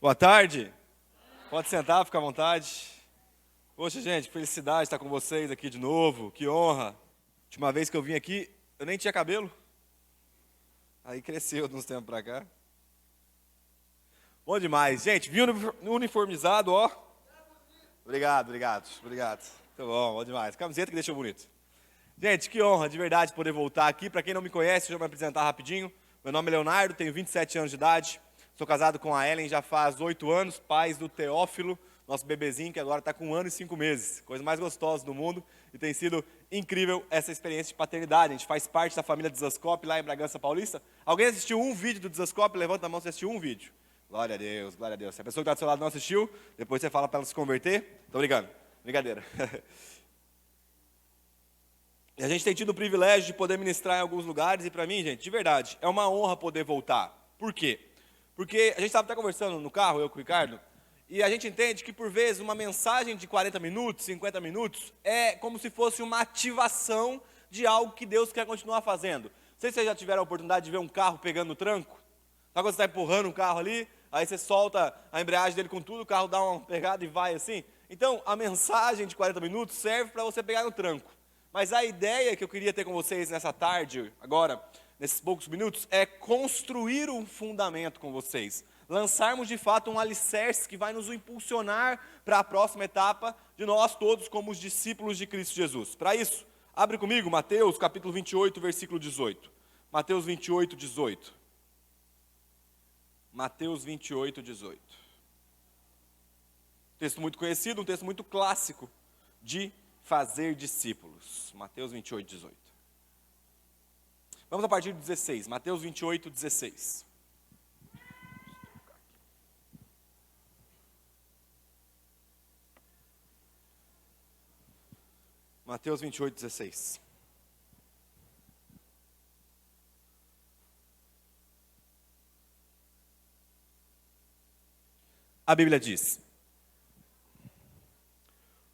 Boa tarde. Pode sentar, fica à vontade. Poxa, gente, que felicidade estar com vocês aqui de novo. Que honra. Última vez que eu vim aqui, eu nem tinha cabelo. Aí cresceu de uns tempos pra cá. Bom demais. Gente, vim uniformizado, ó. Obrigado. Muito bom demais. Camiseta que deixou bonito. Gente, que honra, de verdade, poder voltar aqui. Para quem não me conhece, deixa eu me apresentar rapidinho. Meu nome é Leonardo, tenho 27 anos de idade. Sou casado com a Ellen já faz 8 anos, pais do Teófilo, nosso bebezinho, que agora está com 1 ano e 5 meses. Coisa mais gostosa do mundo. E tem sido incrível essa experiência de paternidade. A gente faz parte da família Desascope lá em Bragança Paulista. Alguém assistiu um vídeo do Desascope? Levanta a mão se assistiu um vídeo. Glória a Deus, glória a Deus. Se a pessoa que está do seu lado não assistiu, depois você fala para ela se converter. Tô brincando. Brincadeira. E a gente tem tido o privilégio de poder ministrar em alguns lugares, e para mim, gente, de verdade, é uma honra poder voltar. Por quê? Porque a gente estava até conversando no carro, eu com o Ricardo, e a gente entende que, por vezes, uma mensagem de 40 minutos, 50 minutos, é como se fosse uma ativação de algo que Deus quer continuar fazendo. Não sei se vocês já tiveram a oportunidade de ver um carro pegando no tranco. Sabe quando você está empurrando um carro ali, aí você solta a embreagem dele com tudo, o carro dá uma pegada e vai assim? Então, a mensagem de 40 minutos serve para você pegar no tranco. Mas a ideia que eu queria ter com vocês nessa tarde, agora, nesses poucos minutos, é construir um fundamento com vocês. Lançarmos de fato um alicerce que vai nos impulsionar para a próxima etapa de nós todos como os discípulos de Cristo Jesus. Para isso, abre comigo Mateus capítulo 28, versículo 18. Mateus 28, 18. Mateus 28, 18. Texto muito conhecido, um texto muito clássico de fazer discípulos. Mateus 28, 18. Vamos a partir do 16. Mateus 28, 16. Mateus 28, 16. A Bíblia diz: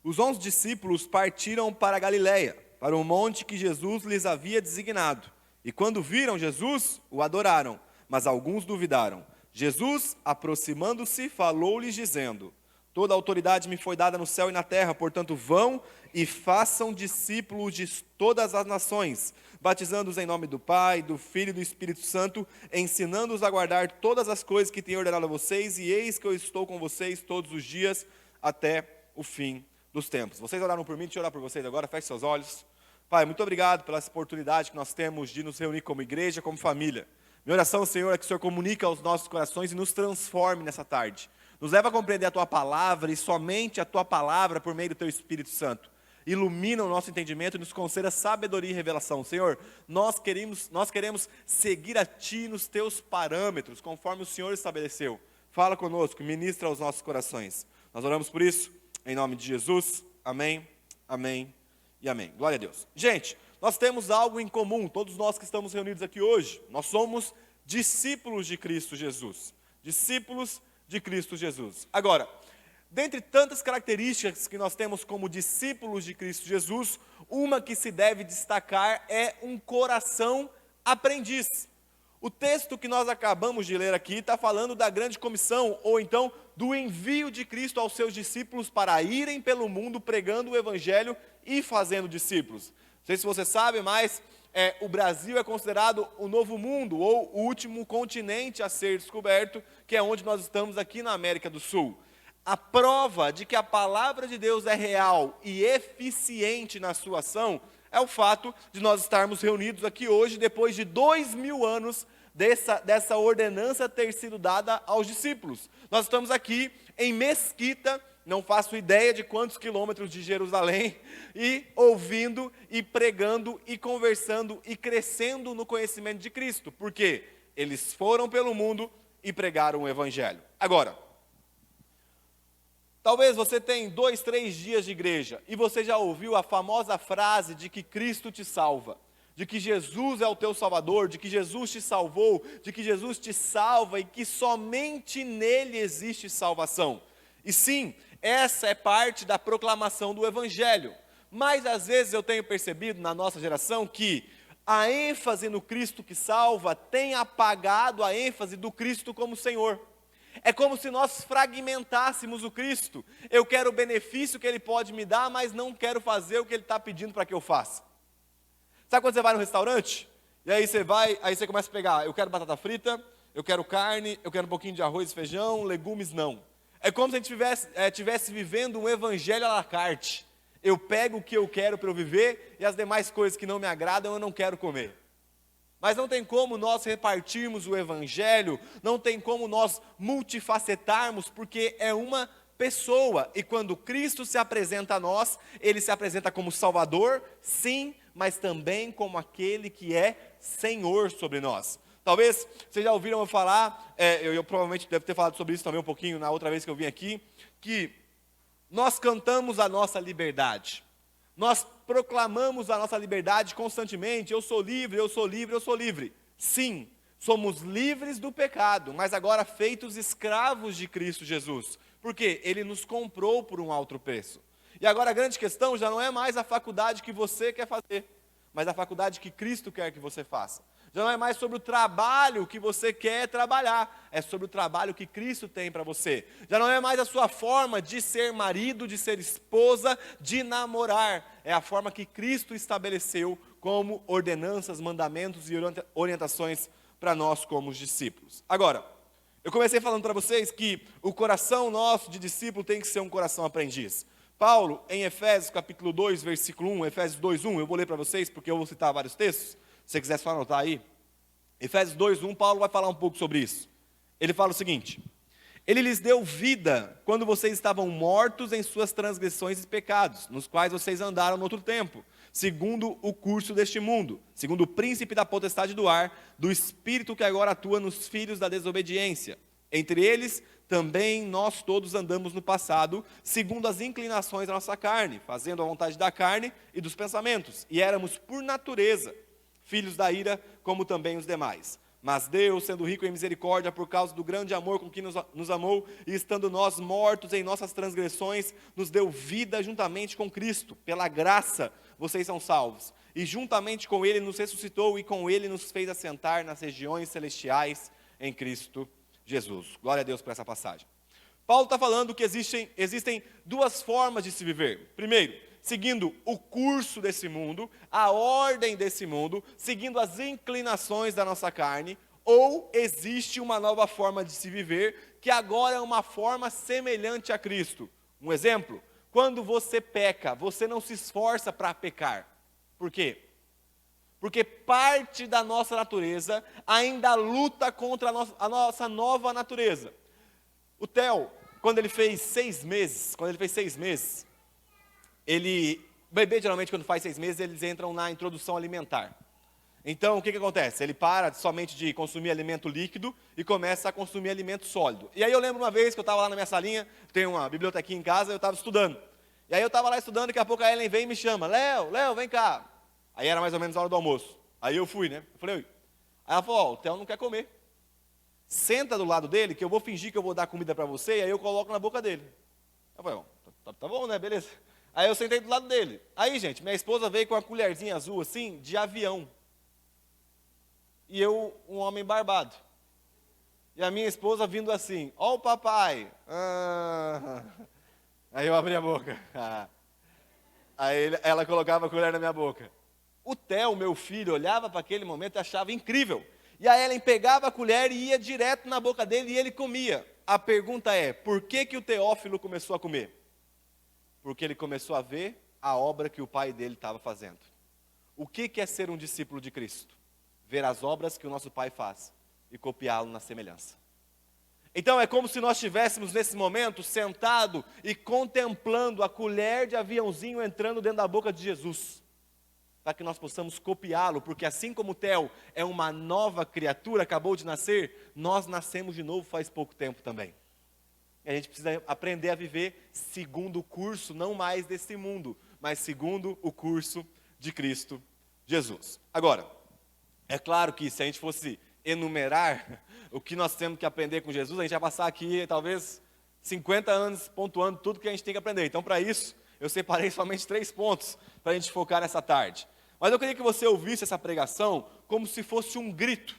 os 11 discípulos partiram para a Galiléia, para o monte que Jesus lhes havia designado. E quando viram Jesus, o adoraram, mas alguns duvidaram. Jesus, aproximando-se, falou-lhes dizendo: toda a autoridade me foi dada no céu e na terra, portanto vão e façam discípulos de todas as nações, batizando-os em nome do Pai, do Filho e do Espírito Santo, ensinando-os a guardar todas as coisas que tenho ordenado a vocês, e eis que eu estou com vocês todos os dias até o fim dos tempos. Vocês oraram por mim, deixa eu orar por vocês agora, feche seus olhos. Pai, muito obrigado pela oportunidade que nós temos de nos reunir como igreja, como família. Minha oração, Senhor, é que o Senhor comunique aos nossos corações e nos transforme nessa tarde. Nos leva a compreender a Tua Palavra e somente a Tua Palavra por meio do Teu Espírito Santo. Ilumina o nosso entendimento e nos conceda sabedoria e revelação. Senhor, nós queremos seguir a Ti nos Teus parâmetros, conforme o Senhor estabeleceu. Fala conosco, ministra aos nossos corações. Nós oramos por isso, em nome de Jesus. Amém, amém e amém. Glória a Deus. Gente, nós temos algo em comum, todos nós que estamos reunidos aqui hoje. Nós somos discípulos de Cristo Jesus. Discípulos de Cristo Jesus. Agora, dentre tantas características que nós temos como discípulos de Cristo Jesus, uma que se deve destacar é um coração aprendiz. O texto que nós acabamos de ler aqui está falando da grande comissão, ou então do envio de Cristo aos seus discípulos para irem pelo mundo pregando o evangelho e fazendo discípulos. Não sei se você sabe, mas o Brasil é considerado o novo mundo, ou o último continente a ser descoberto, que é onde nós estamos aqui na América do Sul. A prova de que a palavra de Deus é real e eficiente na sua ação é o fato de nós estarmos reunidos aqui hoje, depois de 2000 anos dessa ordenança ter sido dada aos discípulos. Nós estamos aqui em Mesquita, não faço ideia de quantos quilômetros de Jerusalém, e ouvindo, e pregando, e conversando, e crescendo no conhecimento de Cristo. Por quê? Eles foram pelo mundo e pregaram o Evangelho. Agora, talvez você tenha 2, 3 dias de igreja, e você já ouviu a famosa frase de que Cristo te salva, de que Jesus é o teu Salvador, de que Jesus te salvou, de que Jesus te salva e que somente nele existe salvação. E sim, essa é parte da proclamação do Evangelho. Mas às vezes eu tenho percebido na nossa geração que a ênfase no Cristo que salva tem apagado a ênfase do Cristo como Senhor. É como se nós fragmentássemos o Cristo. Eu quero o benefício que Ele pode me dar, mas não quero fazer o que Ele está pedindo para que eu faça. Sabe quando você vai no restaurante? E aí você começa a pegar, eu quero batata frita, eu quero carne, eu quero um pouquinho de arroz e feijão, legumes não. É como se a gente estivesse vivendo um evangelho à la carte. Eu pego o que eu quero para eu viver e as demais coisas que não me agradam eu não quero comer. Mas não tem como nós repartirmos o evangelho, não tem como nós multifacetarmos, porque é uma pessoa. E quando Cristo se apresenta a nós, Ele se apresenta como Salvador, sim, mas também como aquele que é Senhor sobre nós. Talvez vocês já ouviram eu falar, eu provavelmente devo ter falado sobre isso também um pouquinho na outra vez que eu vim aqui, que nós cantamos a nossa liberdade. Nós proclamamos a nossa liberdade constantemente. Eu sou livre, eu sou livre, eu sou livre. Sim, somos livres do pecado, mas agora feitos escravos de Cristo Jesus. Por quê? Ele nos comprou por um alto preço. E agora a grande questão já não é mais a faculdade que você quer fazer, mas a faculdade que Cristo quer que você faça. Já não é mais sobre o trabalho que você quer trabalhar, é sobre o trabalho que Cristo tem para você. Já não é mais a sua forma de ser marido, de ser esposa, de namorar. É a forma que Cristo estabeleceu como ordenanças, mandamentos e orientações para nós como os discípulos. Agora, eu comecei falando para vocês que o coração nosso de discípulo tem que ser um coração aprendiz. Paulo, em Efésios capítulo 2, versículo 1, Efésios 2, 1, eu vou ler para vocês porque eu vou citar vários textos. Se você quiser só anotar aí, Efésios 2:1, Paulo vai falar um pouco sobre isso. Ele fala o seguinte: Ele lhes deu vida quando vocês estavam mortos em suas transgressões e pecados, nos quais vocês andaram no outro tempo, segundo o curso deste mundo, segundo o príncipe da potestade do ar, do espírito que agora atua nos filhos da desobediência. Entre eles, também nós todos andamos no passado, segundo as inclinações da nossa carne, fazendo a vontade da carne e dos pensamentos, e éramos por natureza filhos da ira, como também os demais. Mas Deus, sendo rico em misericórdia, por causa do grande amor com que nos amou, e estando nós mortos em nossas transgressões, nos deu vida juntamente com Cristo. Pela graça, vocês são salvos. E juntamente com Ele nos ressuscitou, e com Ele nos fez assentar nas regiões celestiais em Cristo Jesus. Glória a Deus por essa passagem. Paulo está falando que existem duas formas de se viver. Primeiro, seguindo o curso desse mundo, a ordem desse mundo, seguindo as inclinações da nossa carne, ou existe uma nova forma de se viver, que agora é uma forma semelhante a Cristo. Um exemplo, quando você peca, você não se esforça para pecar. Por quê? Porque parte da nossa natureza ainda luta contra a nossa nova natureza. O Theo, quando ele fez 6 meses, bebê geralmente quando faz 6 meses, eles entram na introdução alimentar. Então, o que acontece? Ele para somente de consumir alimento líquido e começa a consumir alimento sólido. E aí eu lembro uma vez que eu estava lá na minha salinha, tem uma bibliotequinha em casa, eu estava estudando. E aí eu estava lá estudando, daqui a pouco a Ellen vem e me chama, Léo, vem cá. Aí era mais ou menos a hora do almoço. Aí eu fui, né? Eu falei, oi. Aí ela falou, o Theo não quer comer. Senta do lado dele, que eu vou fingir que eu vou dar comida para você, e aí eu coloco na boca dele. Eu falei, tá bom, né? Beleza. Aí eu sentei do lado dele. Aí, gente, minha esposa veio com uma colherzinha azul, assim, de avião. E eu, um homem barbado. E a minha esposa vindo assim, ó o papai. Aí eu abri a boca. Aí ela colocava a colher na minha boca. O Theo, meu filho, olhava para aquele momento e achava incrível. E a Ellen pegava a colher e ia direto na boca dele e ele comia. A pergunta é, por que o Teófilo começou a comer? Porque ele começou a ver a obra que o pai dele estava fazendo. O que é ser um discípulo de Cristo? Ver as obras que o nosso pai faz e copiá-lo na semelhança. Então é como se nós estivéssemos nesse momento sentado e contemplando a colher de aviãozinho entrando dentro da boca de Jesus, para que nós possamos copiá-lo, porque assim como o Theo é uma nova criatura, acabou de nascer, nós nascemos de novo faz pouco tempo também. E a gente precisa aprender a viver segundo o curso, não mais desse mundo, mas segundo o curso de Cristo Jesus. Agora, é claro que se a gente fosse enumerar o que nós temos que aprender com Jesus, a gente vai passar aqui talvez 50 anos pontuando tudo que a gente tem que aprender. Então, para isso, eu separei somente 3 pontos para a gente focar nessa tarde. Mas eu queria que você ouvisse essa pregação como se fosse um grito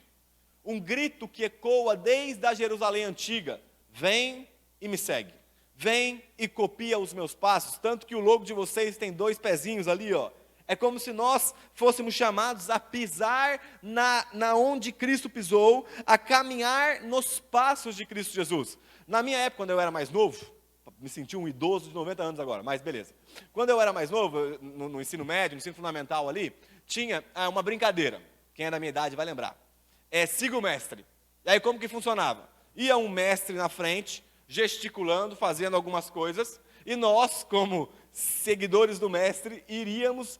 que ecoa desde a Jerusalém antiga. vem e me segue. Vem e copia os meus passos, tanto que o logo de vocês tem 2 pezinhos ali, ó. É como se nós fôssemos chamados a pisar na onde Cristo pisou, a caminhar nos passos de Cristo Jesus. Na minha época, quando eu era mais novo, me senti um idoso de 90 anos agora, mas beleza. Quando eu era mais novo, no ensino médio, no ensino fundamental ali, tinha uma brincadeira. Quem é da minha idade vai lembrar. Siga o mestre. E aí como que funcionava? Ia um mestre na frente, gesticulando, fazendo algumas coisas, e nós, como seguidores do mestre, iríamos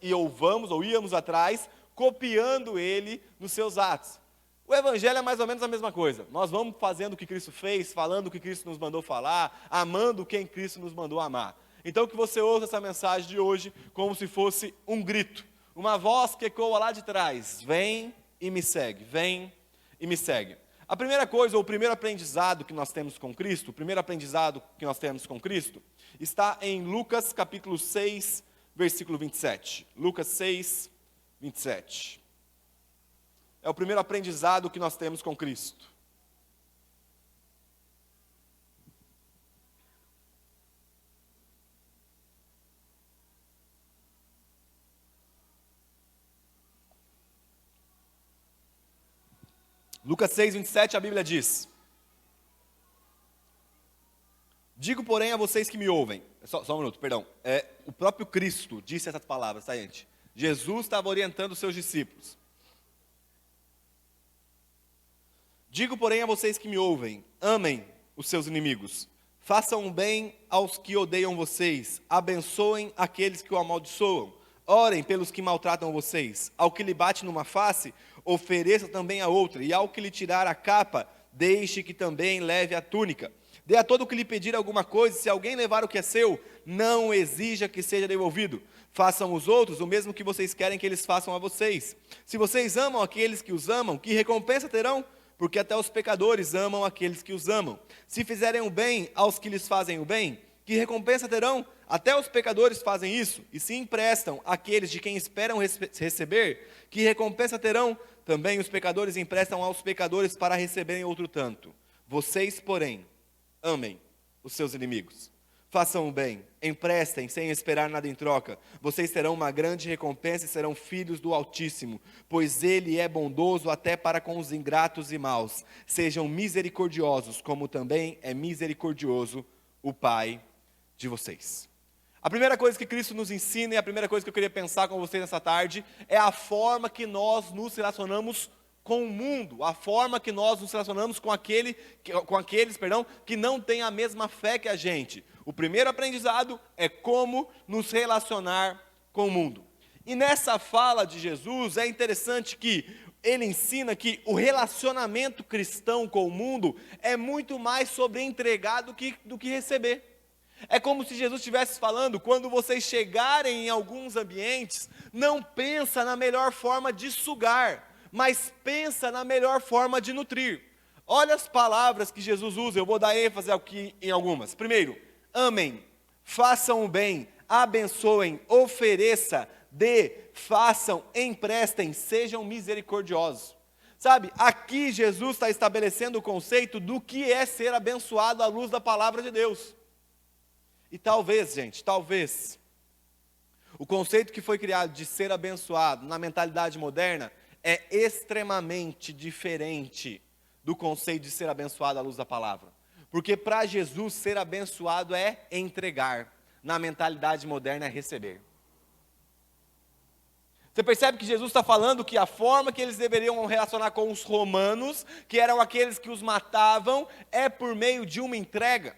ou íamos atrás, copiando ele nos seus atos. O evangelho é mais ou menos a mesma coisa. Nós vamos fazendo o que Cristo fez, falando o que Cristo nos mandou falar, amando quem Cristo nos mandou amar. Então que você ouça essa mensagem de hoje como se fosse um grito, uma voz que ecoa lá de trás: vem e me segue, vem e me segue. A primeira coisa, ou o primeiro aprendizado que nós temos com Cristo, está em Lucas capítulo 6, versículo 27. Lucas 6, 27. É o primeiro aprendizado que nós temos com Cristo. Lucas 6, 27, a Bíblia diz: digo, porém, a vocês que me ouvem. Só um minuto, perdão. O próprio Cristo disse essas palavras, tá, gente? Jesus estava orientando os seus discípulos. Digo, porém, a vocês que me ouvem: amem os seus inimigos, façam o bem aos que odeiam vocês, abençoem aqueles que o amaldiçoam, orem pelos que maltratam vocês, ao que lhe bate numa face, ofereça também a outra, e ao que lhe tirar a capa, deixe que também leve a túnica. Dê a todo o que lhe pedir alguma coisa, se alguém levar o que é seu, não exija que seja devolvido. Façam os outros o mesmo que vocês querem que eles façam a vocês. Se vocês amam aqueles que os amam, que recompensa terão? Porque até os pecadores amam aqueles que os amam. Se fizerem o bem aos que lhes fazem o bem, que recompensa terão? Até os pecadores fazem isso. E se emprestam àqueles de quem esperam receber, que recompensa terão? Também os pecadores emprestam aos pecadores para receberem outro tanto. Vocês, porém, amem os seus inimigos. Façam o bem, emprestem sem esperar nada em troca. Vocês terão uma grande recompensa e serão filhos do Altíssimo, pois Ele é bondoso até para com os ingratos e maus. Sejam misericordiosos, como também é misericordioso o Pai de vocês. A primeira coisa que Cristo nos ensina, e a primeira coisa que eu queria pensar com vocês nessa tarde, é a forma que nós nos relacionamos com o mundo, a forma que nós nos relacionamos com aqueles que não têm a mesma fé que a gente. O primeiro aprendizado é como nos relacionar com o mundo. E nessa fala de Jesus, é interessante que ele ensina que o relacionamento cristão com o mundo é muito mais sobre entregar do que receber. É como se Jesus estivesse falando: quando vocês chegarem em alguns ambientes, não pensa na melhor forma de sugar, mas pensa na melhor forma de nutrir. Olha as palavras que Jesus usa, eu vou dar ênfase aqui em algumas. Primeiro, amem, façam o bem, abençoem, ofereça, dê, façam, emprestem, sejam misericordiosos. Sabe, aqui Jesus está estabelecendo o conceito do que é ser abençoado à luz da palavra de Deus. E talvez, gente, o conceito que foi criado de ser abençoado na mentalidade moderna é extremamente diferente do conceito de ser abençoado à luz da palavra. Porque para Jesus ser abençoado é entregar, na mentalidade moderna é receber. Você percebe que Jesus está falando que a forma que eles deveriam relacionar com os romanos, que eram aqueles que os matavam, é por meio de uma entrega.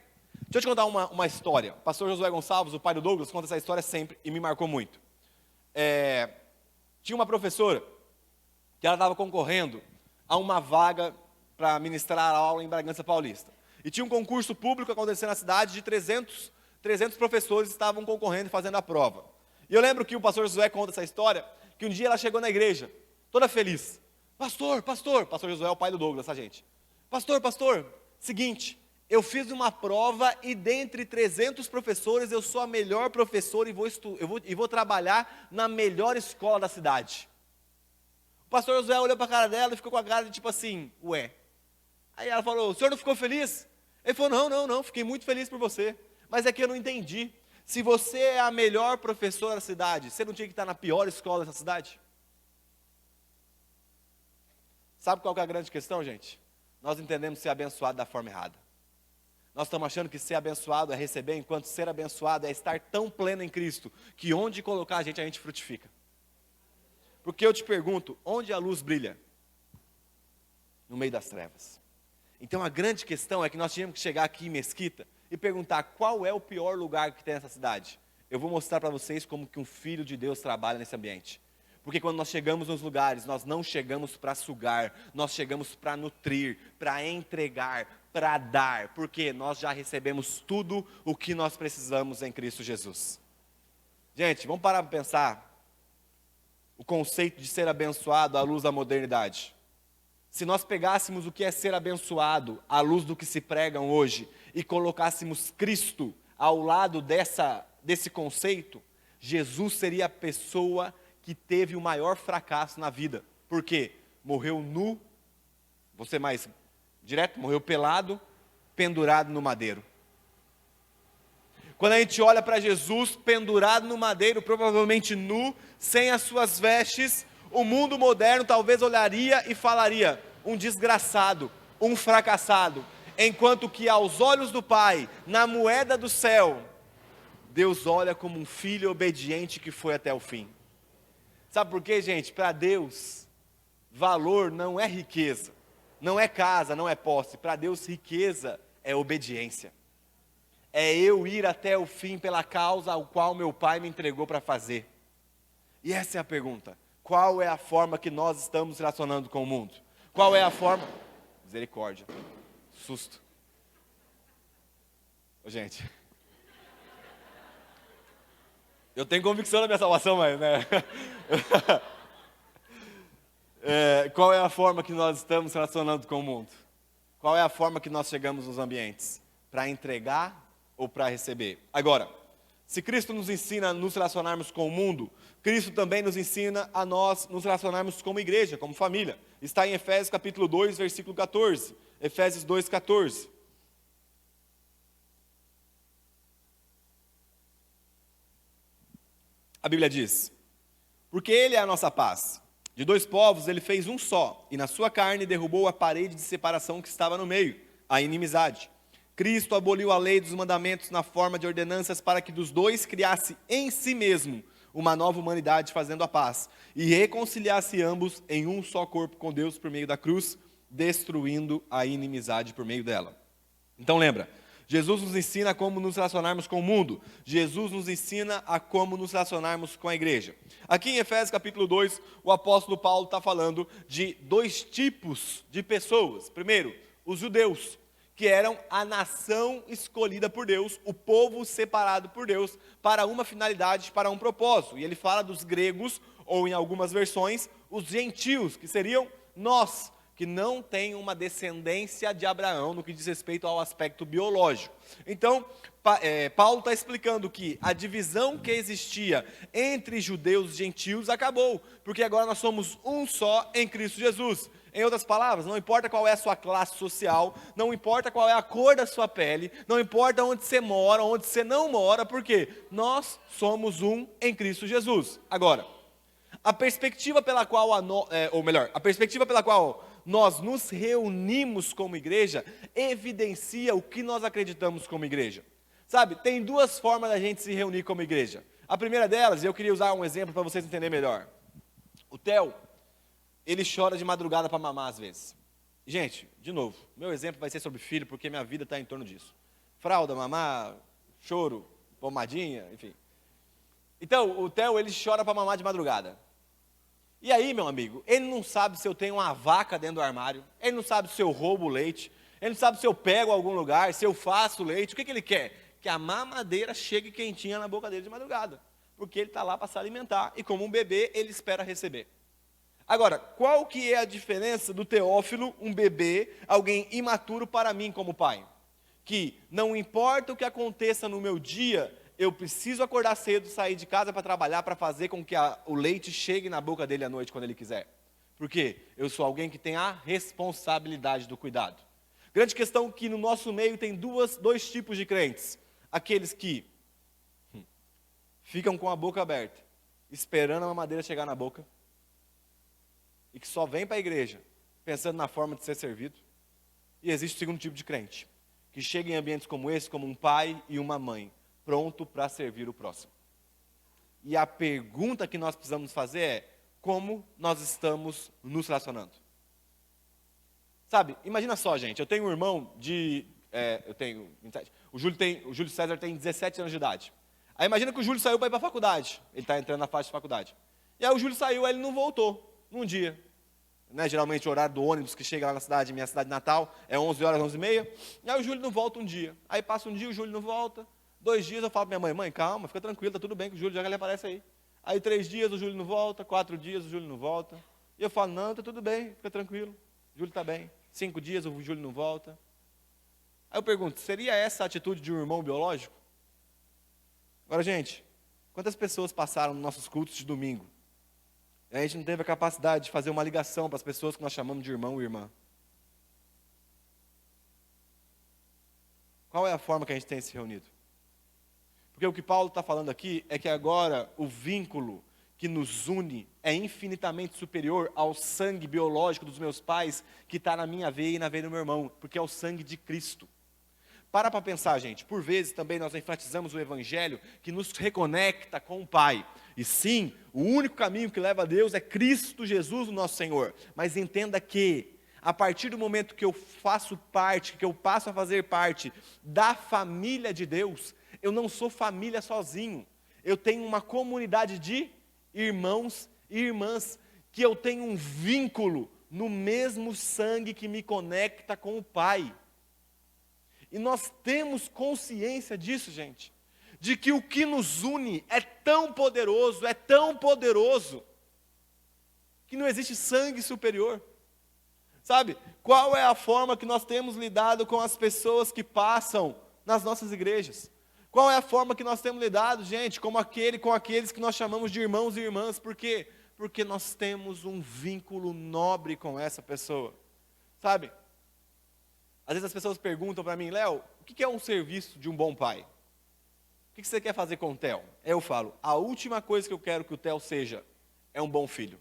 Deixa eu te contar uma história. O pastor Josué Gonçalves, o pai do Douglas, conta essa história sempre e me marcou muito. Tinha uma professora que ela estava concorrendo a uma vaga para ministrar a aula em Bragança Paulista. E tinha um concurso público acontecendo na cidade de 300 professores estavam concorrendo e fazendo a prova. E eu lembro que o pastor Josué conta essa história, que um dia ela chegou na igreja, toda feliz. Pastor Josué é o pai do Douglas, tá, gente? Pastor, seguinte, eu fiz uma prova e dentre 300 professores eu sou a melhor professora e vou trabalhar na melhor escola da cidade. O pastor Josué olhou para a cara dela e ficou com a cara de tipo assim, ué. Aí ela falou: o senhor não ficou feliz? Ele falou, não, não, não, fiquei muito feliz por você. Mas é que eu não entendi. Se você é a melhor professora da cidade, você não tinha que estar na pior escola dessa cidade? Sabe qual que é a grande questão, gente? Nós entendemos ser abençoado da forma errada. Nós estamos achando que ser abençoado é receber, enquanto ser abençoado é estar tão pleno em Cristo, que onde colocar a gente frutifica. Porque eu te pergunto, onde a luz brilha? No meio das trevas. Então a grande questão é que nós tínhamos que chegar aqui em Mesquita e perguntar qual é o pior lugar que tem nessa cidade. Eu vou mostrar para vocês como que um filho de Deus trabalha nesse ambiente. Porque quando nós chegamos nos lugares, nós não chegamos para sugar, nós chegamos para nutrir, para entregar, para dar, porque nós já recebemos tudo o que nós precisamos em Cristo Jesus. Gente, vamos parar para pensar o conceito de ser abençoado à luz da modernidade. Se nós pegássemos o que é ser abençoado à luz do que se pregam hoje e colocássemos Cristo ao lado desse conceito, Jesus seria a pessoa que teve o maior fracasso na vida. Por quê? Morreu nu, vou ser mais direto, morreu pelado, pendurado no madeiro. Quando a gente olha para Jesus pendurado no madeiro, provavelmente nu, sem as suas vestes, o mundo moderno talvez olharia e falaria, um desgraçado, um fracassado, enquanto que aos olhos do Pai, na moeda do céu, Deus olha como um filho obediente que foi até o fim. Sabe por quê, gente? Para Deus, valor não é riqueza, não é casa, não é posse. Para Deus, riqueza é obediência. É eu ir até o fim pela causa ao qual meu Pai me entregou para fazer. E essa é a pergunta. Qual é a forma que nós estamos relacionando com o mundo? Qual é a forma? Misericórdia. Susto. Ô, gente. Eu tenho convicção na minha salvação, mas, né? Qual é a forma que nós estamos relacionando com o mundo? Qual é a forma que nós chegamos nos ambientes? Para entregar ou para receber? Agora, se Cristo nos ensina a nos relacionarmos com o mundo, Cristo também nos ensina a nós nos relacionarmos como igreja, como família. Está em Efésios capítulo 2, versículo 14. Efésios 2, 14. A Bíblia diz, porque Ele é a nossa paz. De dois povos Ele fez um só, e na sua carne derrubou a parede de separação que estava no meio, a inimizade. Cristo aboliu a lei dos mandamentos na forma de ordenanças para que dos dois criasse em si mesmo uma nova humanidade fazendo a paz, e reconciliasse ambos em um só corpo com Deus por meio da cruz, destruindo a inimizade por meio dela. Então lembra, Jesus nos ensina a como nos relacionarmos com o mundo. Jesus nos ensina a como nos relacionarmos com a igreja. Aqui em Efésios capítulo 2, o apóstolo Paulo está falando de dois tipos de pessoas. Primeiro, os judeus, que eram a nação escolhida por Deus, o povo separado por Deus, para uma finalidade, para um propósito. E ele fala dos gregos, ou em algumas versões, os gentios, que seriam nós, que não tem uma descendência de Abraão no que diz respeito ao aspecto biológico. Então, Paulo está explicando que a divisão que existia entre judeus e gentios acabou, porque agora nós somos um só em Cristo Jesus. Em outras palavras, não importa qual é a sua classe social, não importa qual é a cor da sua pele, não importa onde você mora, onde você não mora, porque nós somos um em Cristo Jesus. Agora, a perspectiva pela qual, a perspectiva pela qual nós nos reunimos como igreja, evidencia o que nós acreditamos como igreja. Sabe, tem duas formas da gente se reunir como igreja. A primeira delas, eu queria usar um exemplo para vocês entenderem melhor. O Theo, ele chora de madrugada para mamar às vezes. Gente, de novo, meu exemplo vai ser sobre filho, porque minha vida está em torno disso. Fralda, mamar, choro, pomadinha, enfim. Então, o Theo, ele chora para mamar de madrugada. E aí, meu amigo, ele não sabe se eu tenho uma vaca dentro do armário, ele não sabe se eu roubo leite, ele não sabe se eu pego algum lugar, se eu faço leite, o que ele quer? Que a mamadeira chegue quentinha na boca dele de madrugada, porque ele está lá para se alimentar, e como um bebê, ele espera receber. Agora, qual que é a diferença do Teófilo, um bebê, alguém imaturo para mim como pai? Que não importa o que aconteça no meu dia, eu preciso acordar cedo, sair de casa para trabalhar, para fazer com que o leite chegue na boca dele à noite, quando ele quiser. Por quê? Eu sou alguém que tem a responsabilidade do cuidado. Grande questão que no nosso meio tem dois tipos de crentes. Aqueles que ficam com a boca aberta, esperando a mamadeira chegar na boca, e que só vem para a igreja pensando na forma de ser servido. E existe o segundo tipo de crente, que chega em ambientes como esse, como um pai e uma mãe, pronto para servir o próximo. E a pergunta que nós precisamos fazer é, como nós estamos nos relacionando? Sabe, imagina só, gente, eu tenho um irmão eu tenho 27, o Júlio César tem 17 anos de idade. Aí imagina que o Júlio saiu para ir para a faculdade, ele está entrando na faixa de faculdade. E aí o Júlio saiu, aí ele não voltou, num dia. Né, geralmente o horário do ônibus que chega lá na cidade, minha cidade natal, é 11 horas, 11h30. E aí o Júlio não volta um dia. Aí passa um dia, o Júlio não volta. 2 dias eu falo para minha mãe, calma, fica tranquilo, tá tudo bem, que o Júlio já ele aparece aí. Aí 3 dias o Júlio não volta, 4 dias o Júlio não volta. E eu falo, não, tá tudo bem, fica tranquilo, o Júlio está bem. 5 dias o Júlio não volta. Aí eu pergunto, seria essa a atitude de um irmão biológico? Agora, gente, quantas pessoas passaram nos nossos cultos de domingo? E a gente não teve a capacidade de fazer uma ligação para as pessoas que nós chamamos de irmão e irmã. Qual é a forma que a gente tem se reunido? Porque o que Paulo está falando aqui é que agora o vínculo que nos une é infinitamente superior ao sangue biológico dos meus pais que está na minha veia e na veia do meu irmão, porque é o sangue de Cristo. Para pensar, gente, por vezes também nós enfatizamos o Evangelho que nos reconecta com o Pai. E sim, o único caminho que leva a Deus é Cristo Jesus, o nosso Senhor. Mas entenda que, a partir do momento que eu faço parte, que eu passo a fazer parte da família de Deus, eu não sou família sozinho. Eu tenho uma comunidade de irmãos e irmãs, que eu tenho um vínculo no mesmo sangue que me conecta com o Pai. E nós temos consciência disso, gente, de que o que nos une é tão poderoso, que não existe sangue superior. Sabe, qual é a forma que nós temos lidado com as pessoas que passam nas nossas igrejas? Qual é a forma que nós temos lidado, gente, com aqueles que nós chamamos de irmãos e irmãs? Por quê? Porque nós temos um vínculo nobre com essa pessoa. Sabe? Às vezes as pessoas perguntam para mim, Léo, o que é um serviço de um bom pai? O que você quer fazer com o Theo? Eu falo, a última coisa que eu quero que o Theo seja é um bom filho.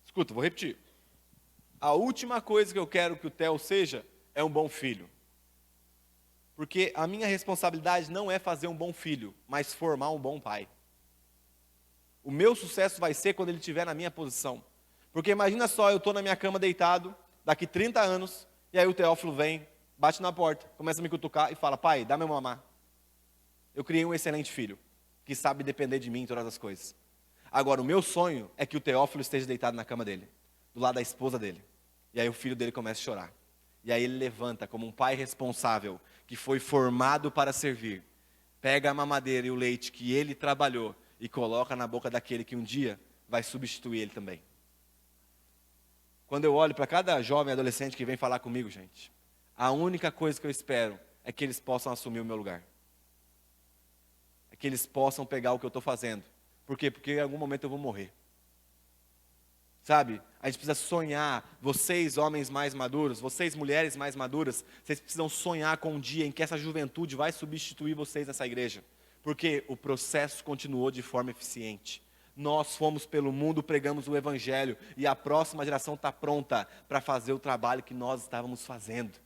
Escuta, vou repetir. A última coisa que eu quero que o Theo seja é um bom filho. Porque a minha responsabilidade não é fazer um bom filho, mas formar um bom pai. O meu sucesso vai ser quando ele estiver na minha posição. Porque imagina só, eu estou na minha cama deitado, daqui 30 anos, e aí o Teófilo vem, bate na porta, começa a me cutucar e fala, pai, dá meu mamar. Eu criei um excelente filho, que sabe depender de mim em todas as coisas. Agora, o meu sonho é que o Teófilo esteja deitado na cama dele, do lado da esposa dele. E aí o filho dele começa a chorar. E aí ele levanta como um pai responsável, que foi formado para servir. Pega a mamadeira e o leite que ele trabalhou e coloca na boca daquele que um dia vai substituir ele também. Quando eu olho para cada jovem adolescente que vem falar comigo, gente, a única coisa que eu espero é que eles possam assumir o meu lugar. É que eles possam pegar o que eu estou fazendo. Por quê? Porque em algum momento eu vou morrer. Sabe? A gente precisa sonhar. Vocês, homens mais maduros, vocês, mulheres mais maduras, vocês precisam sonhar com um dia em que essa juventude vai substituir vocês nessa igreja. Porque o processo continuou de forma eficiente. Nós fomos pelo mundo, pregamos o Evangelho, e a próxima geração está pronta para fazer o trabalho que nós estávamos fazendo.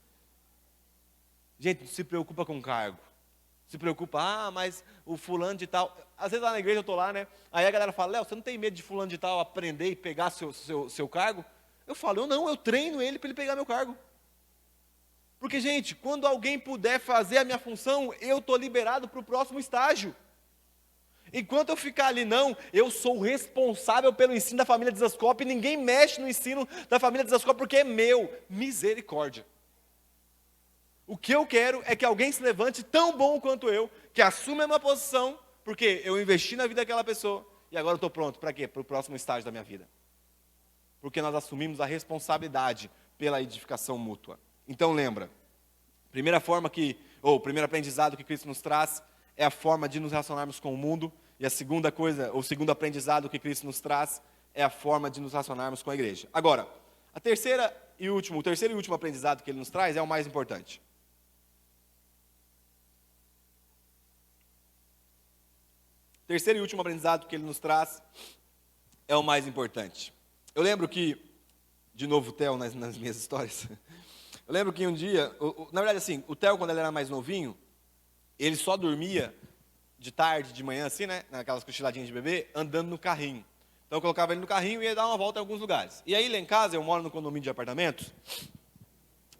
Gente, não se preocupa com cargo. Se preocupa, mas o fulano de tal... Às vezes lá na igreja eu estou lá, né? Aí a galera fala, Léo, você não tem medo de fulano de tal aprender e pegar seu cargo? Eu falo, eu treino ele para ele pegar meu cargo. Porque, gente, quando alguém puder fazer a minha função, eu estou liberado para o próximo estágio. Enquanto eu ficar ali, eu sou o responsável pelo ensino da família de Zascope, e ninguém mexe no ensino da família de Zascope porque é meu. Misericórdia. O que eu quero é que alguém se levante tão bom quanto eu, que assuma a minha posição, porque eu investi na vida daquela pessoa, e agora eu estou pronto para quê? Para o próximo estágio da minha vida. Porque nós assumimos a responsabilidade pela edificação mútua. Então lembra, primeiro aprendizado que Cristo nos traz é a forma de nos relacionarmos com o mundo, e a segunda coisa, o segundo aprendizado que Cristo nos traz é a forma de nos relacionarmos com a igreja. Agora, a terceira e último, o terceiro e último aprendizado que ele nos traz é o mais importante. O terceiro e último aprendizado que ele nos traz é o mais importante. Eu lembro que, de novo o Theo nas minhas histórias, eu lembro que um dia, na verdade assim, o Theo quando ele era mais novinho, ele só dormia de tarde, de manhã assim, né, naquelas cochiladinhas de bebê, andando no carrinho. Então eu colocava ele no carrinho e ia dar uma volta em alguns lugares. E aí lá em casa, eu moro no condomínio de apartamentos,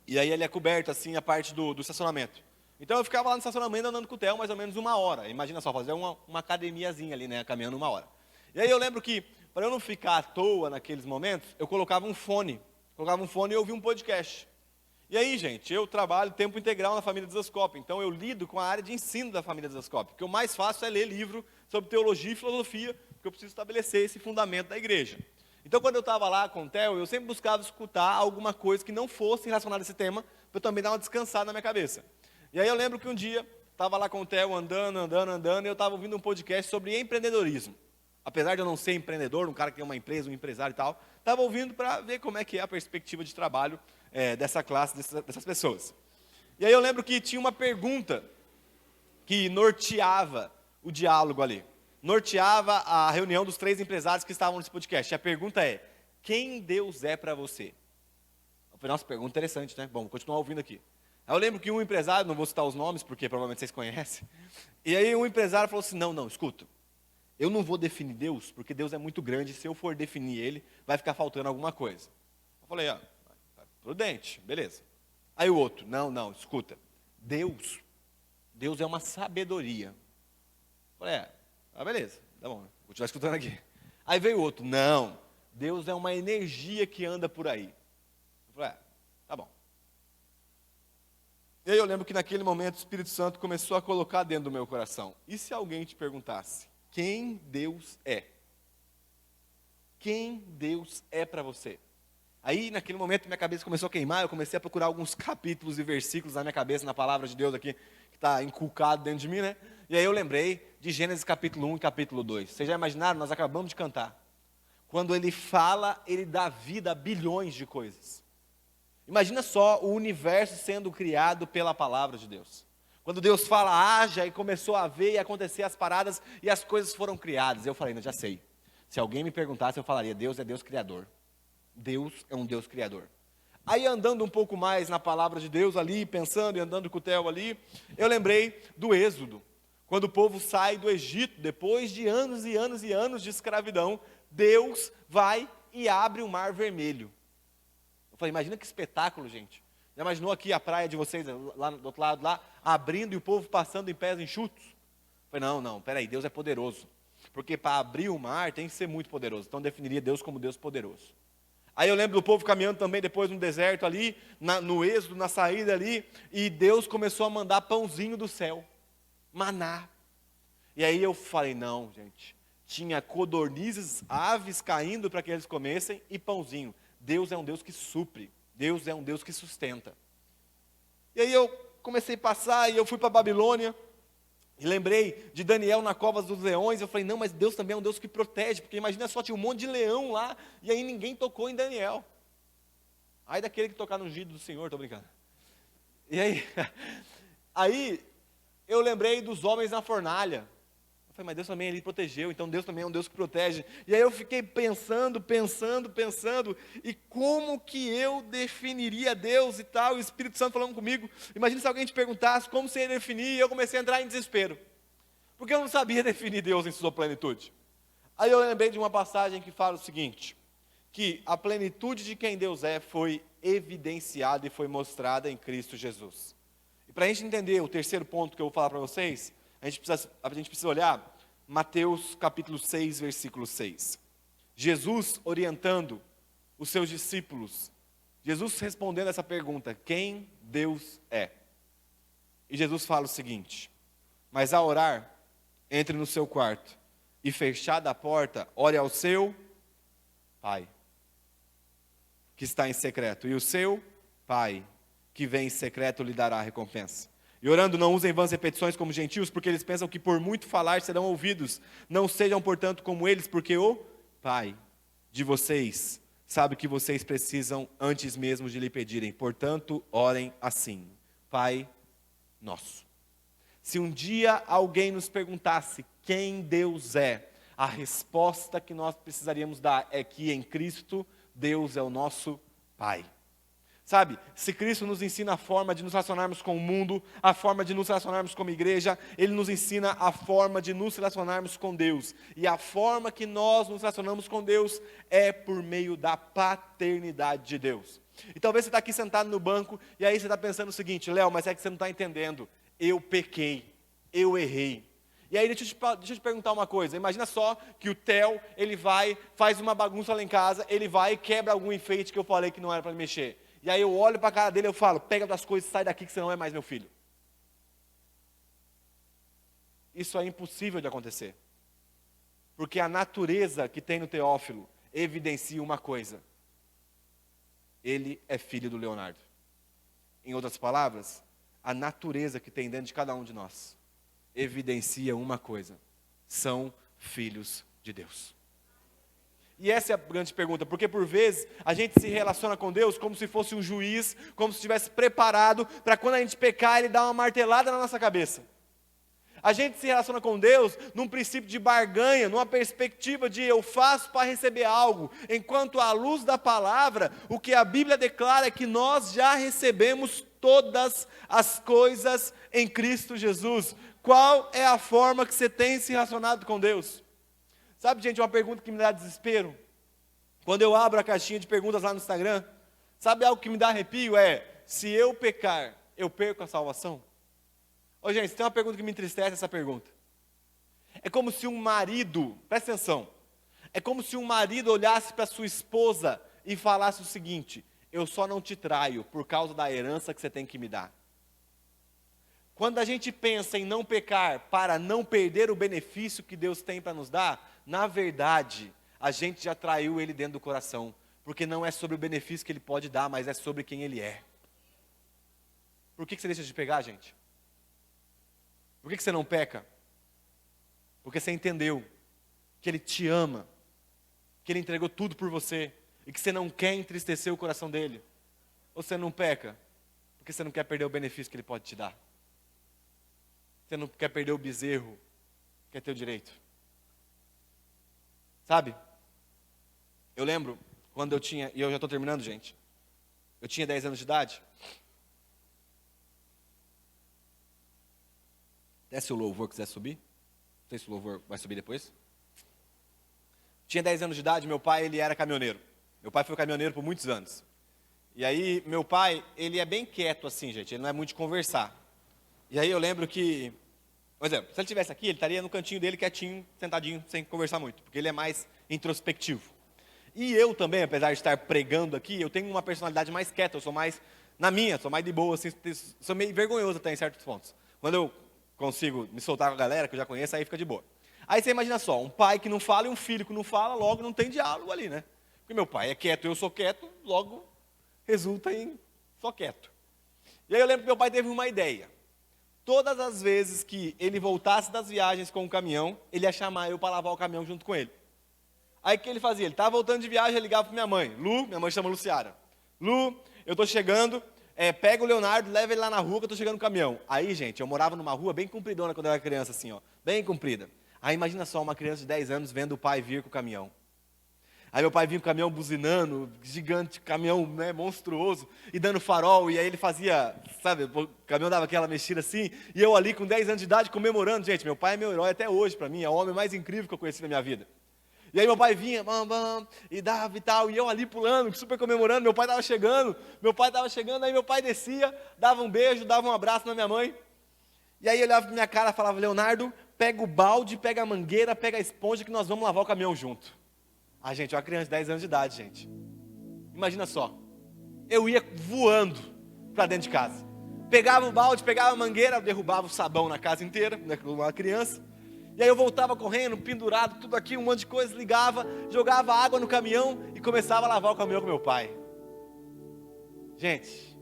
e aí ele é coberto assim a parte do estacionamento. Então eu ficava lá no estacionamento andando com o Theo mais ou menos 1 hora. Imagina só, fazer uma academiazinha ali, né, caminhando 1 hora. E aí eu lembro que, para eu não ficar à toa naqueles momentos, eu colocava um fone e ouvia um podcast. E aí, gente, eu trabalho tempo integral na família Zascope, então eu lido com a área de ensino da família Zascope. O que eu mais faço é ler livro sobre teologia e filosofia, porque eu preciso estabelecer esse fundamento da igreja. Então, quando eu estava lá com o Theo, eu sempre buscava escutar alguma coisa que não fosse relacionada a esse tema, para eu também dar uma descansada na minha cabeça. E aí eu lembro que um dia, estava lá com o Theo andando, e eu estava ouvindo um podcast sobre empreendedorismo. Apesar de eu não ser empreendedor, um cara que tem uma empresa, um empresário e tal, estava ouvindo para ver como é que é a perspectiva de trabalho dessa classe, dessas pessoas. E aí eu lembro que tinha uma pergunta que norteava o diálogo ali. Norteava a reunião dos 3 empresários que estavam nesse podcast. E a pergunta é: quem Deus é para você? Eu falei, nossa, pergunta interessante, né? Bom, vou continuar ouvindo aqui. Aí eu lembro que um empresário, não vou citar os nomes, porque provavelmente vocês conhecem, e aí um empresário falou assim, não, escuta, eu não vou definir Deus, porque Deus é muito grande, se eu for definir Ele, vai ficar faltando alguma coisa. Eu falei, prudente, beleza. Aí o outro, não, escuta, Deus é uma sabedoria. Eu falei, beleza, tá bom, vou continuar escutando aqui. Aí veio o outro, não, Deus é uma energia que anda por aí. Eu falei, tá bom. E aí eu lembro que naquele momento o Espírito Santo começou a colocar dentro do meu coração, e se alguém te perguntasse, quem Deus é? Quem Deus é para você? Aí, naquele momento, minha cabeça começou a queimar, eu comecei a procurar alguns capítulos e versículos na minha cabeça, na palavra de Deus aqui, que está inculcado dentro de mim, né? E aí eu lembrei de Gênesis capítulo 1 e capítulo 2. Vocês já imaginaram? Nós acabamos de cantar. Quando ele fala, ele dá vida a bilhões de coisas. Imagina só o universo sendo criado pela palavra de Deus. Quando Deus fala, haja, e começou a ver e acontecer as paradas, e as coisas foram criadas. Eu falei, já sei. Se alguém me perguntasse, eu falaria, Deus é Deus criador. Deus é um Deus criador. Aí andando um pouco mais na palavra de Deus ali, pensando e andando com o Theo ali, eu lembrei do Êxodo. Quando o povo sai do Egito, depois de anos e anos e anos de escravidão, Deus vai e abre o Mar Vermelho. Eu falei, imagina que espetáculo, gente. Já imaginou aqui a praia de vocês, lá do outro lado, lá, abrindo e o povo passando em pés enxutos? Eu falei, não, peraí, Deus é poderoso. Porque para abrir o mar tem que ser muito poderoso. Então definiria Deus como Deus poderoso. Aí eu lembro do povo caminhando também depois no deserto ali, no êxodo, na saída ali, e Deus começou a mandar pãozinho do céu, maná. E aí eu falei, não, gente, tinha codornizes, aves caindo para que eles comessem e pãozinho. Deus é um Deus que supre, Deus é um Deus que sustenta. E aí eu comecei a passar e eu fui para a Babilônia, e lembrei de Daniel na cova dos leões, eu falei, não, mas Deus também é um Deus que protege, porque imagina só, tinha um monte de leão lá, e aí ninguém tocou em Daniel. Aí daquele que tocar no ungido do Senhor, estou brincando. E aí eu lembrei dos homens na fornalha. Eu falei, mas Deus também ele protegeu, então Deus também é um Deus que protege. E aí eu fiquei pensando, e como que eu definiria Deus e tal, o Espírito Santo falando comigo. Imagina se alguém te perguntasse como você ia definir, e eu comecei a entrar em desespero. Porque eu não sabia definir Deus em sua plenitude. Aí eu lembrei de uma passagem que fala o seguinte, que a plenitude de quem Deus é foi evidenciada e foi mostrada em Cristo Jesus. E para a gente entender o terceiro ponto que eu vou falar para vocês, a gente precisa olhar Mateus capítulo 6, versículo 6. Jesus orientando os seus discípulos. Jesus respondendo essa pergunta, quem Deus é? E Jesus fala o seguinte, mas ao orar, entre no seu quarto e fechada a porta, ore ao seu Pai, que está em secreto. E o seu Pai, que vem em secreto, lhe dará a recompensa. E orando, não usem vãs repetições como gentios, porque eles pensam que por muito falar serão ouvidos. Não sejam, portanto, como eles, porque o Pai de vocês sabe o que vocês precisam antes mesmo de lhe pedirem. Portanto, orem assim: Pai nosso. Se um dia alguém nos perguntasse quem Deus é, a resposta que nós precisaríamos dar é que em Cristo, Deus é o nosso Pai. Sabe, se Cristo nos ensina a forma de nos relacionarmos com o mundo, a forma de nos relacionarmos como igreja, Ele nos ensina a forma de nos relacionarmos com Deus. E a forma que nós nos relacionamos com Deus é por meio da paternidade de Deus. E talvez você está aqui sentado no banco, e aí você está pensando o seguinte: Léo, mas é que você não está entendendo. Eu pequei, eu errei. E aí deixa eu te perguntar uma coisa. Imagina só que o Theo, ele vai, faz uma bagunça lá em casa, ele vai e quebra algum enfeite que eu falei que não era para ele mexer. E aí eu olho para a cara dele e eu falo: pega das coisas e sai daqui que você não é mais meu filho. Isso é impossível de acontecer. Porque a natureza que tem no Teófilo evidencia uma coisa: ele é filho do Leonardo. Em outras palavras, a natureza que tem dentro de cada um de nós evidencia uma coisa: são filhos de Deus. E essa é a grande pergunta, porque por vezes a gente se relaciona com Deus como se fosse um juiz, como se estivesse preparado para quando a gente pecar, Ele dar uma martelada na nossa cabeça. A gente se relaciona com Deus num princípio de barganha, numa perspectiva de eu faço para receber algo, enquanto à luz da palavra, o que a Bíblia declara é que nós já recebemos todas as coisas em Cristo Jesus. Qual é a forma que você tem se relacionado com Deus? Sabe, gente, uma pergunta que me dá desespero? Quando eu abro a caixinha de perguntas lá no Instagram, sabe algo que me dá arrepio? Se eu pecar, eu perco a salvação? Ô gente, tem uma pergunta que me entristece, essa pergunta. É como se um marido, presta atenção, é como se um marido olhasse para sua esposa e falasse o seguinte: eu só não te traio por causa da herança que você tem que me dar. Quando a gente pensa em não pecar para não perder o benefício que Deus tem para nos dar, na verdade, a gente já traiu Ele dentro do coração, porque não é sobre o benefício que Ele pode dar, mas é sobre quem Ele é. Por que você deixa de pegar, gente? Por que você não peca? Porque você entendeu que Ele te ama, que Ele entregou tudo por você, e que você não quer entristecer o coração dEle. Ou você não peca, porque você não quer perder o benefício que Ele pode te dar. Você não quer perder o bezerro, que é teu direito. Sabe? Eu lembro quando eu tinha, e eu já estou terminando, gente. Eu tinha 10 anos de idade. Até se o louvor quiser subir. Não sei se o louvor vai subir depois. Tinha 10 anos de idade, meu pai, ele era caminhoneiro. Meu pai foi caminhoneiro por muitos anos. E aí, meu pai, ele é bem quieto assim, gente. Ele não é muito de conversar. E aí eu lembro que, por exemplo, se ele estivesse aqui, ele estaria no cantinho dele, quietinho, sentadinho, sem conversar muito, porque ele é mais introspectivo. E eu também, apesar de estar pregando aqui, eu tenho uma personalidade mais quieta, eu sou mais na minha, sou mais de boa, assim, sou meio vergonhoso até em certos pontos. Quando eu consigo me soltar com a galera, que eu já conheço, aí fica de boa. Aí você imagina só, um pai que não fala e um filho que não fala, logo não tem diálogo ali, né? Porque meu pai é quieto, eu sou quieto, logo resulta em só quieto. E aí eu lembro que meu pai teve uma ideia. Todas as vezes que ele voltasse das viagens com o caminhão, ele ia chamar eu para lavar o caminhão junto com ele. Aí o que ele fazia? Ele estava voltando de viagem, ele ligava para minha mãe. Lu, minha mãe chama Luciara. Lu, eu estou chegando, pega o Leonardo, leva ele lá na rua que eu estou chegando no caminhão. Aí, gente, eu morava numa rua bem compridona quando eu era criança, assim, ó, bem comprida. Aí imagina só, uma criança de 10 anos vendo o pai vir com o caminhão. Aí meu pai vinha com o caminhão buzinando, gigante, caminhão, né, monstruoso, e dando farol, e aí ele fazia, sabe, o caminhão dava aquela mexida assim, e eu ali com 10 anos de idade comemorando. Gente, meu pai é meu herói até hoje para mim, é o homem mais incrível que eu conheci na minha vida. E aí meu pai vinha, bam, bam, e dava e tal, e eu ali pulando, super comemorando, meu pai estava chegando, aí meu pai descia, dava um beijo, dava um abraço na minha mãe, e aí ele olhava para minha cara e falava: Leonardo, pega o balde, pega a mangueira, pega a esponja que nós vamos lavar o caminhão junto. Ah, gente, uma criança de 10 anos de idade, gente. Imagina só. Eu ia voando para dentro de casa. Pegava o balde, pegava a mangueira, derrubava o sabão na casa inteira, né, como uma criança. E aí eu voltava correndo, pendurado, tudo aqui, um monte de coisa, ligava, jogava água no caminhão e começava a lavar o caminhão com meu pai. Gente,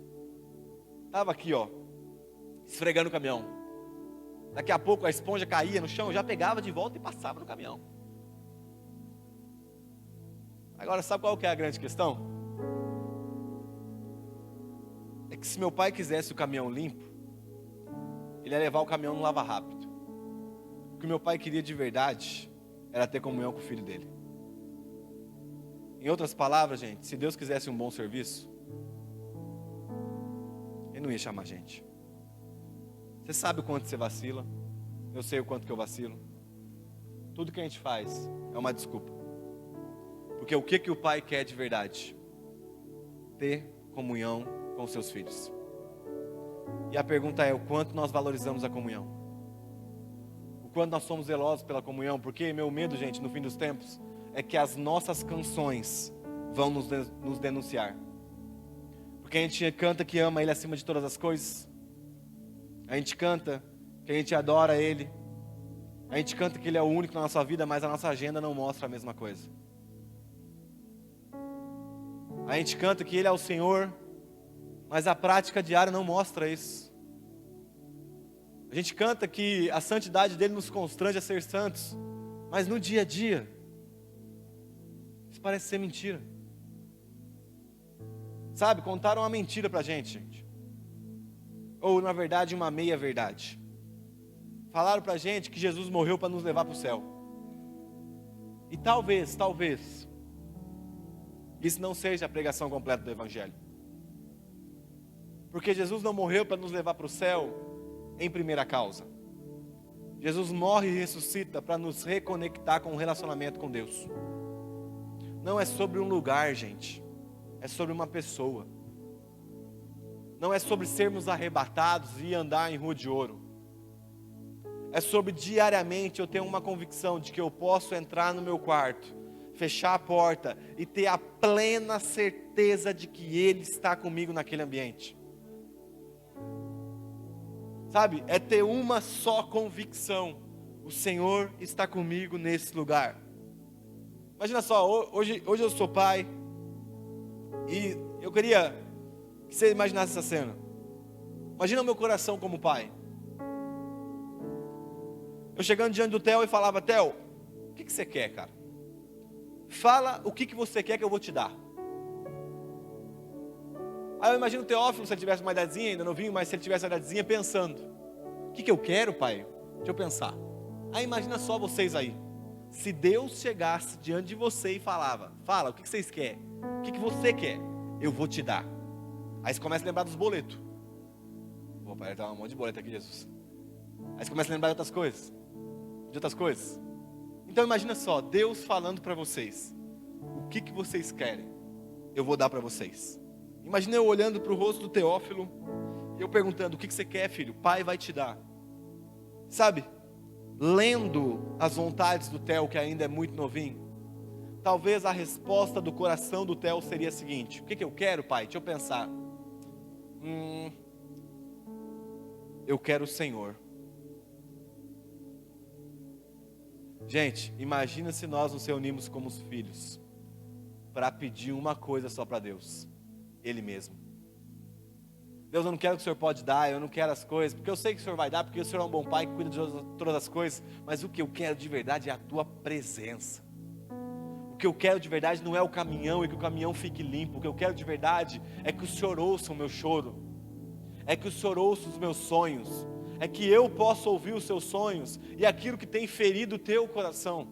estava aqui, ó, esfregando o caminhão. Daqui a pouco a esponja caía no chão, eu já pegava de volta e passava no caminhão. Agora, sabe qual que é a grande questão? É que se meu pai quisesse o caminhão limpo, ele ia levar o caminhão no lava rápido. O que meu pai queria de verdade era ter comunhão com o filho dele. Em outras palavras, gente, se Deus quisesse um bom serviço, Ele não ia chamar a gente. Você sabe o quanto você vacila, eu sei o quanto que eu vacilo. Tudo que a gente faz é uma desculpa. Porque o que o pai quer de verdade? Ter comunhão com os seus filhos. E a pergunta é, o quanto nós valorizamos a comunhão? O quanto nós somos zelosos pela comunhão? Porque meu medo, gente, no fim dos tempos, é que as nossas canções vão nos denunciar. Porque a gente canta que ama Ele acima de todas as coisas. A gente canta que a gente adora Ele. A gente canta que Ele é o único na nossa vida, mas a nossa agenda não mostra a mesma coisa. A gente canta que Ele é o Senhor, mas a prática diária não mostra isso. A gente canta que a santidade dele nos constrange a ser santos, mas no dia a dia, isso parece ser mentira. Sabe, contaram uma mentira pra gente. Ou, na verdade, uma meia-verdade. Falaram pra gente que Jesus morreu para nos levar para o céu. E talvez, isso não seja a pregação completa do Evangelho. Porque Jesus não morreu para nos levar para o céu em primeira causa. Jesus morre e ressuscita para nos reconectar com um relacionamento com Deus. Não é sobre um lugar, gente. É sobre uma pessoa. Não é sobre sermos arrebatados e andar em rua de ouro. É sobre diariamente eu ter uma convicção de que eu posso entrar no meu quarto, fechar a porta e ter a plena certeza de que Ele está comigo naquele ambiente. Sabe, é ter uma só convicção: o Senhor está comigo nesse lugar. Imagina só, hoje eu sou pai, e eu queria que você imaginasse essa cena. Imagina o meu coração como pai. Eu chegando diante do Theo e falava: Theo, o que você quer, cara? Fala o que você quer que eu vou te dar. Aí eu imagino o Teófilo, se ele tivesse uma idadezinha, ainda novinho, mas se ele tivesse uma idadezinha, pensando: o que eu quero, pai? Deixa eu pensar. Aí imagina só vocês aí. Se Deus chegasse diante de você e falava: fala, o que vocês querem? O que você quer? Eu vou te dar. Aí você começa a lembrar dos boletos. Pô, pai, tá um monte de boleto aqui, Jesus. Aí você começa a lembrar de outras coisas. Então imagina só, Deus falando para vocês: o que vocês querem? Eu vou dar para vocês. Imagina eu olhando para o rosto do Teófilo e eu perguntando: o que você quer, filho? O pai vai te dar. Sabe, lendo as vontades do Theo, que ainda é muito novinho, talvez a resposta do coração do Theo seria a seguinte: o que eu quero, pai? Deixa eu pensar. Eu quero o Senhor. Gente, imagina se nós nos reunimos como os filhos para pedir uma coisa só para Deus: Ele mesmo. Deus, eu não quero o que o Senhor pode dar, eu não quero as coisas, porque eu sei que o Senhor vai dar, porque o Senhor é um bom pai que cuida de todas as coisas, mas o que eu quero de verdade é a Tua presença. O que eu quero de verdade não é o caminhão e que o caminhão fique limpo. O que eu quero de verdade é que o Senhor ouça o meu choro, é que o Senhor ouça os meus sonhos, é que eu possa ouvir os seus sonhos e aquilo que tem ferido o teu coração.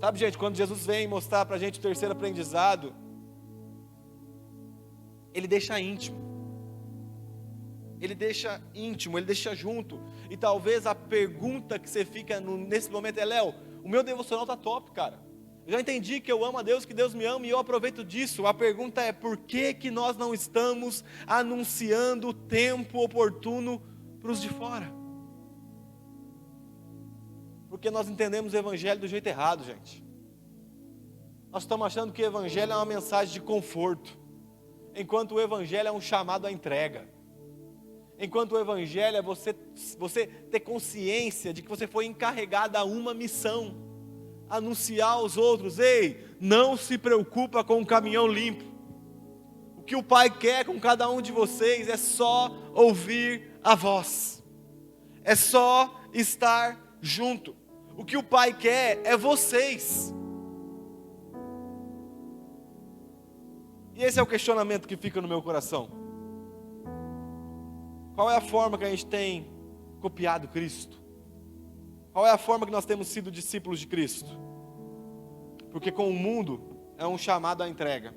Sabe, gente, quando Jesus vem mostrar para a gente o terceiro aprendizado, Ele deixa íntimo. Ele deixa junto. E talvez a pergunta que você fica nesse momento é: Léo, o meu devocional está top, cara. Eu já entendi que eu amo a Deus, que Deus me ama e eu aproveito disso. A pergunta é: por que nós não estamos anunciando o tempo oportuno para os de fora? Porque nós entendemos o Evangelho do jeito errado, gente. Nós estamos achando que o Evangelho é uma mensagem de conforto, enquanto o Evangelho é um chamado à entrega. Enquanto o Evangelho é você ter consciência de que você foi encarregado a uma missão: anunciar aos outros: ei, não se preocupa com o caminhão limpo. O que o Pai quer com cada um de vocês é só ouvir a voz, é só estar junto. O que o Pai quer é vocês. E esse é o questionamento que fica no meu coração. Qual é a forma que a gente tem copiado Cristo? Qual é a forma que nós temos sido discípulos de Cristo? Porque com o mundo é um chamado à entrega.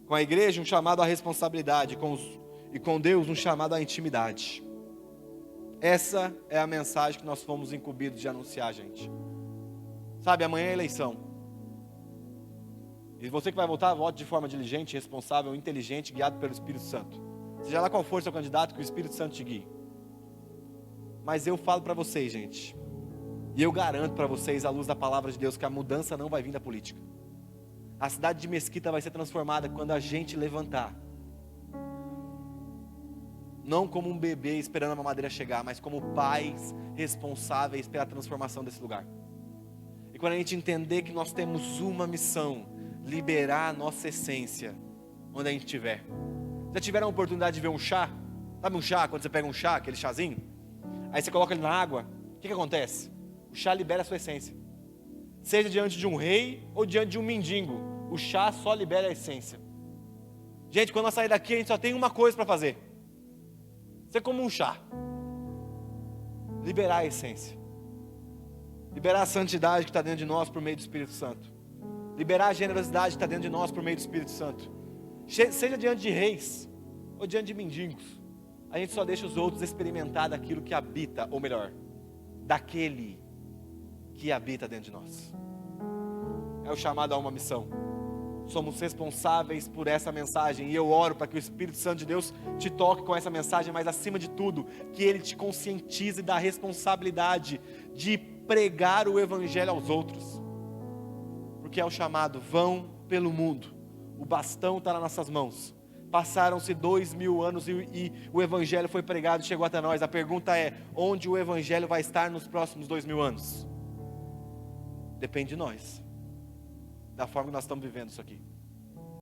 Com a igreja um chamado à responsabilidade. E com Deus um chamado à intimidade. Essa é a mensagem que nós fomos incumbidos de anunciar, gente. Sabe, amanhã é eleição. E você que vai votar, vote de forma diligente, responsável, inteligente, guiado pelo Espírito Santo. Seja lá qual for seu candidato, que o Espírito Santo te guie. Mas eu falo para vocês, gente, e eu garanto para vocês, à luz da palavra de Deus, que a mudança não vai vir da política. A cidade de Mesquita vai ser transformada quando a gente levantar. Não como um bebê esperando a mamadeira chegar, mas como pais responsáveis pela transformação desse lugar. E quando a gente entender que nós temos uma missão, liberar a nossa essência, onde a gente estiver. Já tiveram a oportunidade de ver um chá? Sabe um chá, quando você pega um chá, aquele chazinho? Aí você coloca ele na água, o que acontece? O chá libera a sua essência. Seja diante de um rei ou diante de um mendigo, o chá só libera a essência. Gente, quando nós sair daqui, a gente só tem uma coisa para fazer. Ser como um chá. Liberar a essência. Liberar a santidade que está dentro de nós por meio do Espírito Santo. Liberar a generosidade que está dentro de nós por meio do Espírito Santo. Seja diante de reis ou diante de mendigos, a gente só deixa os outros experimentar daquilo que habita, ou melhor, daquele que habita dentro de nós. É o chamado a uma missão. Somos responsáveis por essa mensagem, e eu oro para que o Espírito Santo de Deus te toque com essa mensagem, mas acima de tudo, que Ele te conscientize da responsabilidade de pregar o Evangelho aos outros. Porque é o chamado, vão pelo mundo, o bastão está nas nossas mãos. Passaram-se 2000 anos e o Evangelho foi pregado e chegou até nós. A pergunta é, onde o Evangelho vai estar nos próximos 2000 anos? Depende de nós, da forma que nós estamos vivendo isso aqui.